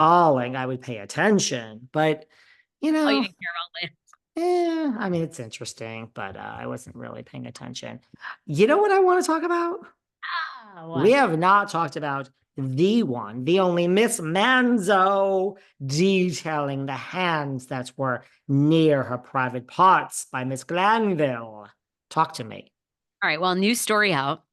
falling, I would pay attention. But, you Oh, you know, didn't care about Lance. I mean, it's interesting, but I wasn't really paying attention. You know what I want to talk about? Ah, We what? have not talked about the one, the only Miss Manzo detailing the hands that were near her private parts by Miss Glanville. Talk to me. All right. Well, new story out.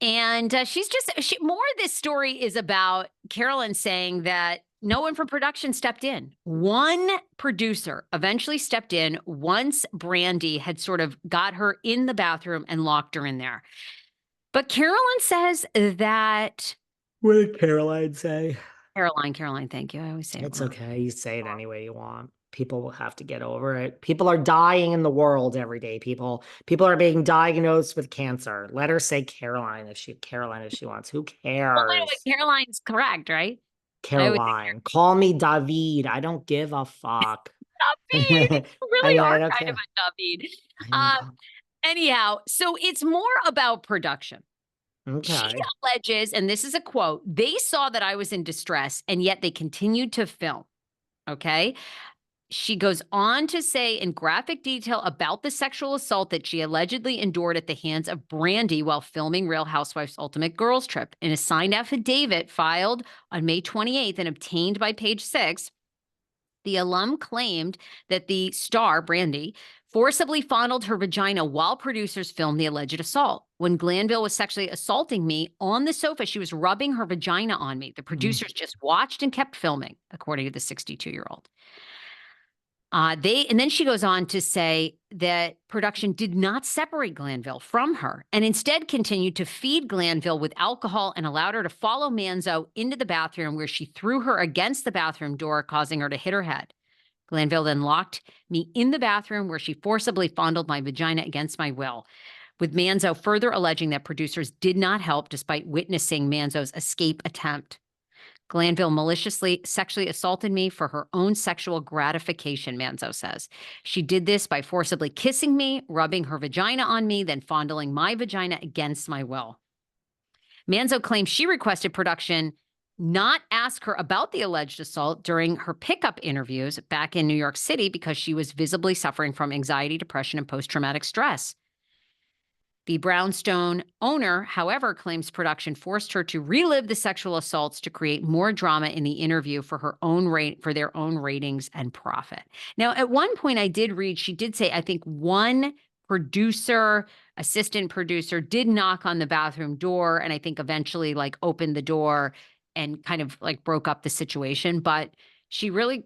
And more of this story is about Carolyn saying that no one from production stepped in. One producer eventually stepped in once Brandi had sort of got her in the bathroom and locked her in there. But Carolyn says that What did Caroline say? Caroline, thank you. I always say it It's wrong. okay. You say it any way you want. People will have to get over it. People are dying in the world every day. People are being diagnosed with cancer. Let her say Caroline if she wants. Who Well, wait, cares? Caroline's correct, right? I always say Caroline. Call me David. I don't give a fuck. David. You really I are don't kind of care. a David. I mean, Um, Anyhow, so it's more about production. She okay. alleges, and this is a quote, they saw that I was in distress and yet they continued to film. Okay. She goes on to say in graphic detail about the sexual assault that she allegedly endured at the hands of Brandi while filming Real Housewives Ultimate Girls Trip. In a signed affidavit filed on May 28th and obtained by Page Six, the alum claimed that the star, Brandi, forcibly fondled her vagina while producers filmed the alleged assault. When Glanville was sexually assaulting me on the sofa, she was rubbing her vagina on me. The producers just watched and kept filming, according to the 62-year-old. And then she goes on to say that production did not separate Glanville from her and instead continued to feed Glanville with alcohol and allowed her to follow Manzo into the bathroom where she threw her against the bathroom door, causing her to hit her head. Glanville then locked me in the bathroom where she forcibly fondled my vagina against my will, with Manzo further alleging that producers did not help despite witnessing Manzo's escape attempt. Glanville maliciously sexually assaulted me for her own sexual gratification, Manzo says. She did this by forcibly kissing me, rubbing her vagina on me, then fondling my vagina against my will. Manzo claims she requested production not ask her about the alleged assault during her pickup interviews back in New York City because she was visibly suffering from anxiety, depression, and post-traumatic stress. The Brownstone owner, however, claims production forced her to relive the sexual assaults to create more drama in the interview for their own ratings and profit. Now, at one point I did read, she did say, I think one producer, assistant producer did knock on the bathroom door and I think eventually like opened the door and kind of like broke up the situation. But she really,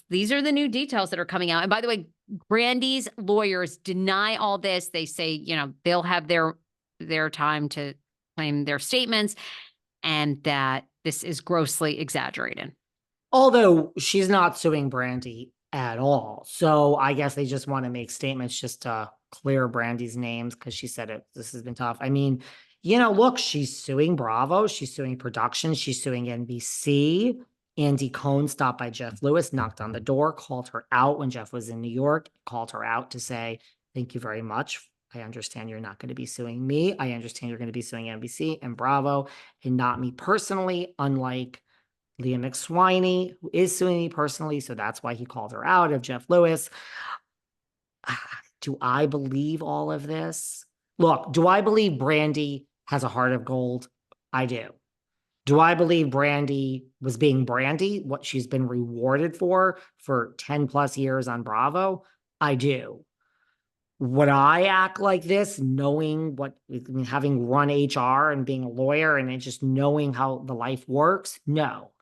these are the new details that are coming out. And by the way, Brandi's lawyers deny all this. They say, they'll have their time to claim their statements and that this is grossly exaggerated. Although she's not suing Brandi at all. So I guess they just want to make statements just to clear Brandi's names because she said it. This has been tough. I mean, look, she's suing Bravo. She's suing production. She's suing NBC. Andy Cohen stopped by Jeff Lewis, knocked on the door, called her out when Jeff was in New York, called her out to say, thank you very much. I understand you're not going to be suing me. I understand you're going to be suing NBC and Bravo and not me personally, unlike Leah McSwiney, who is suing me personally, so that's why he called her out of Jeff Lewis. Do I believe all of this? Look, do I believe Brandi has a heart of gold? I do. Do I believe Brandi was being Brandi, what she's been rewarded for 10 plus years on Bravo? I do. Would I act like this, knowing having run HR and being a lawyer and just knowing how the life works? No.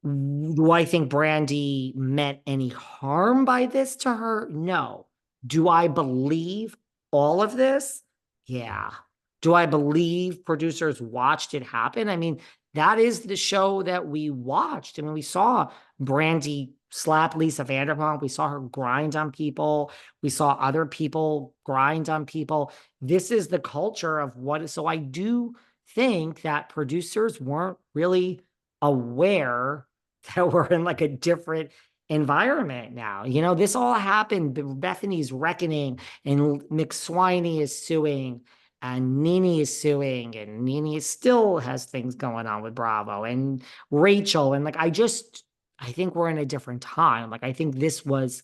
Do I think Brandi meant any harm by this to her? No. Do I believe all of this? Yeah. Do I believe producers watched it happen? I mean, that is the show that we watched. I mean, we saw Brandi slap Lisa Vanderpump. We saw her grind on people. We saw other people grind on people. This is the culture of what. So I do think that producers weren't really aware that we're in like a different environment now. This all happened. Bethany's reckoning and McSwiney is suing. and Nene is suing, and Nene still has things going on with Bravo and Rachel. And like, I think we're in a different time. Like, I think this was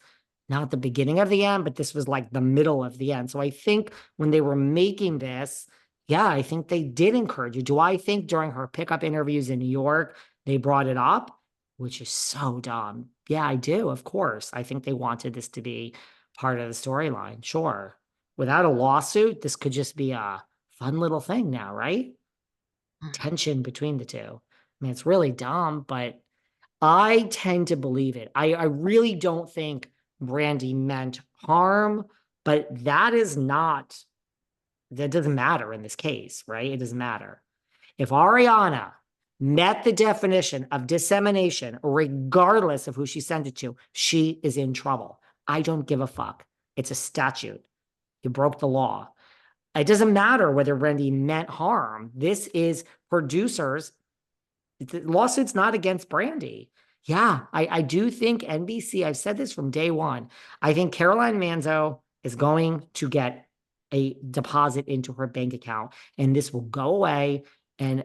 not the beginning of the end, but this was like the middle of the end. So I think when they were making this, yeah, I think they did encourage you. Do I think during her pickup interviews in New York, they brought it up, which is so dumb? Yeah, I do. Of course. I think they wanted this to be part of the storyline. Sure. Without a lawsuit, this could just be a fun little thing now, right? Tension between the two. I mean, it's really dumb, but I tend to believe it. I really don't think Brandi meant harm, but that doesn't matter in this case, right? It doesn't matter. If Ariana met the definition of dissemination, regardless of who she sent it to, she is in trouble. I don't give a fuck. It's a statute. You broke the law. It doesn't matter whether Brandi meant harm. This is producers. The lawsuit's not against Brandi. Yeah, I do think NBC, I've said this from day one. I think Caroline Manzo is going to get a deposit into her bank account, and this will go away. And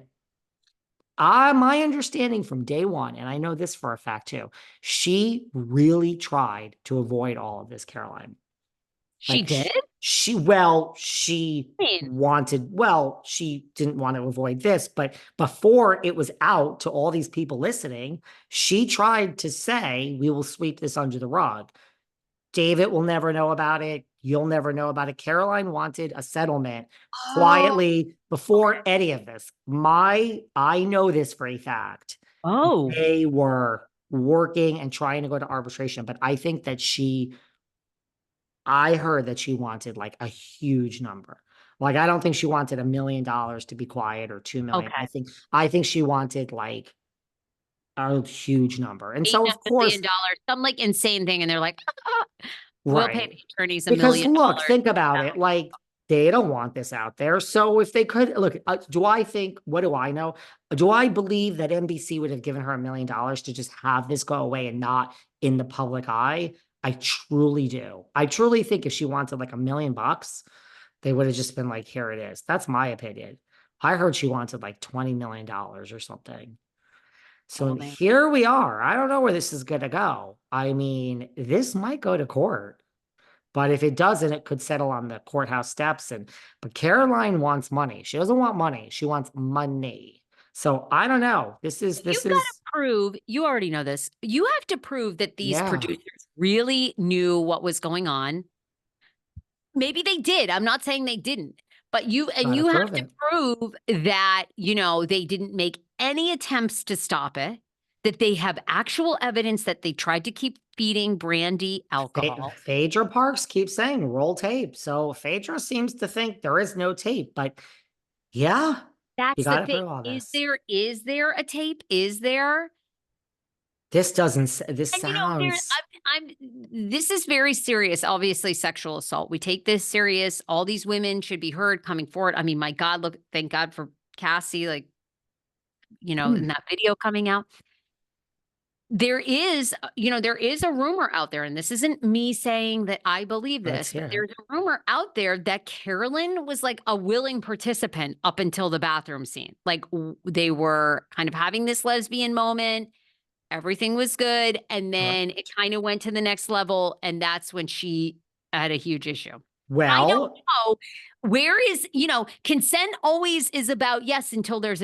my understanding from day one, and I know this for a fact too, she really tried to avoid all of this, Caroline. She Like did? she I mean, she didn't want to avoid this, but before it was out to all these people listening, she tried to say, we will sweep this under the rug. David will never know about it. You'll never know about it. Caroline wanted a settlement oh, quietly before any of this. I know this for a fact. oh, They were working and trying to go to arbitration, but I heard that she wanted like a huge number. Like, I don't think she wanted $1 million to be quiet or 2 million. okay. I think she wanted like a huge number. And Eight so and of a million course, dollars, some like insane thing, and they're like, we'll pay right. the attorneys $1 Because million. look, think about it. Like, they don't want this out there. So if they could look, what do I know? Do I believe that NBC would have given her $1 million to just have this go away and not in the public eye? I truly do. I truly think if she wanted like $1 million, they would have just been like, here it is. That's my opinion. I heard she wanted like $20 million or something. So Oh man. here we are. I don't know where this is going to go. I mean, this might go to court, but if it doesn't, it could settle on the courthouse steps. But Caroline wants money. She doesn't want money. She wants money. So I don't know. You've got to prove, you already know this. You have to prove that these yeah, producers really knew what was going on. Maybe they did. I'm not saying they didn't, but you gotta have prove to it. prove that, they didn't make any attempts to stop it, that they have actual evidence that they tried to keep feeding Brandi alcohol. Phaedra Parks keeps saying roll tape. So Phaedra seems to think there is no tape, but yeah, you That's the got to thing. prove all this. Is there a tape? Is there? This And sounds this is very serious, obviously sexual assault. We take this serious. All these women should be heard coming forward. I mean, my God, look, thank God for Cassie, like, in that video coming out. There is, there is a rumor out there, and this isn't me saying that I believe let's this, but hear it. there's a rumor out there that Carolyn was like a willing participant up until the bathroom scene. Like they were kind of having this lesbian moment. Everything was good. And then it Correct. kind of went to the next level. And that's when she had a huge issue. I don't Well, know. Consent always is about yes until there's a